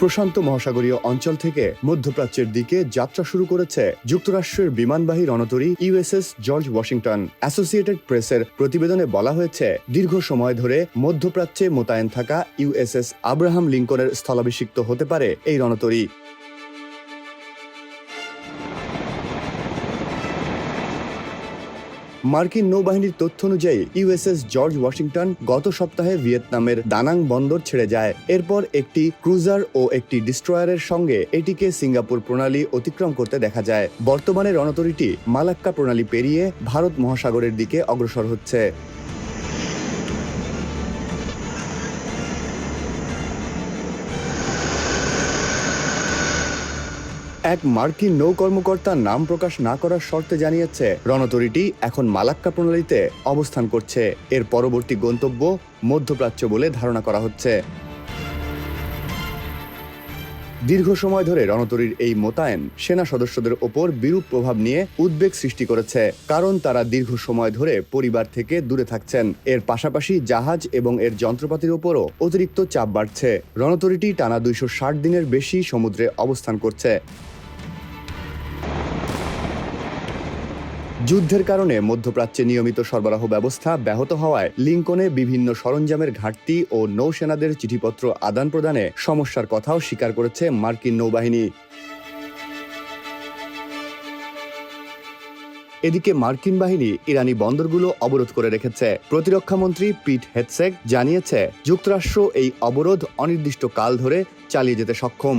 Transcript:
প্রশান্ত মহাসাগরীয় অঞ্চল থেকে মধ্যপ্রাচ্যের দিকে যাত্রা শুরু করেছে যুক্তরাষ্ট্রের বিমানবাহী রণতরী ইউএসএস জর্জ ওয়াশিংটন। অ্যাসোসিয়েটেড প্রেসের প্রতিবেদনে বলা হয়েছে, দীর্ঘ সময় ধরে মধ্যপ্রাচ্যে মোতায়েন থাকা ইউএসএস আব্রাহাম লিঙ্কনের স্থলাভিষিক্ত হতে পারে এই রণতরী। মার্কিন নৌবাহিনীর তথ্য অনুযায়ী ইউএসএস জর্জ ওয়াশিংটন গত সপ্তাহে ভিয়েতনামের দানাং বন্দর ছেড়ে যায়। এরপর একটি ক্রুজার ও একটি ডিস্ট্রয়ারের সঙ্গে এটিকে সিঙ্গাপুর প্রণালী অতিক্রম করতে দেখা যায়। বর্তমানে রণতরীটি মালাক্কা প্রণালী পেরিয়ে ভারত মহাসাগরের দিকে অগ্রসর হচ্ছে। এক মার্কিন নৌ কর্মকর্তা নাম প্রকাশ না করার শর্তে জানিয়েছে, রণতরীটি এখন মালাক্কা প্রণালীতে অবস্থান করছে। এর পরবর্তী গন্তব্য মধ্যপ্রাচ্য বলে ধারণা করা হচ্ছে। দীর্ঘ সময় ধরে রণতরীর এই মোতায়েন সেনা সদস্যদের ওপর বিরূপ প্রভাব নিয়ে উদ্বেগ সৃষ্টি করেছে, কারণ তারা দীর্ঘ সময় ধরে পরিবার থেকে দূরে থাকছেন। এর পাশাপাশি জাহাজ এবং এর যন্ত্রপাতির ওপরও অতিরিক্ত চাপ বাড়ছে। রণতরীটি টানা 260 দিনের বেশি সমুদ্রে অবস্থান করছে। যুদ্ধের কারণে মধ্যপ্রাচ্যে নিয়মিত সরবরাহ ব্যবস্থা ব্যাহত হওয়ায় লিঙ্কনে বিভিন্ন সরঞ্জামের ঘাটতি ও নৌসেনাদের চিঠিপত্র আদান প্রদানে সমস্যার কথাও স্বীকার করেছে মার্কিন নৌবাহিনী। এদিকে মার্কিন বাহিনী ইরানি বন্দরগুলো অবরোধ করে রেখেছে। প্রতিরক্ষামন্ত্রী পিট হেগসেট জানিয়েছে, যুক্তরাষ্ট্র এই অবরোধ অনির্দিষ্টকাল ধরে চালিয়ে যেতে সক্ষম।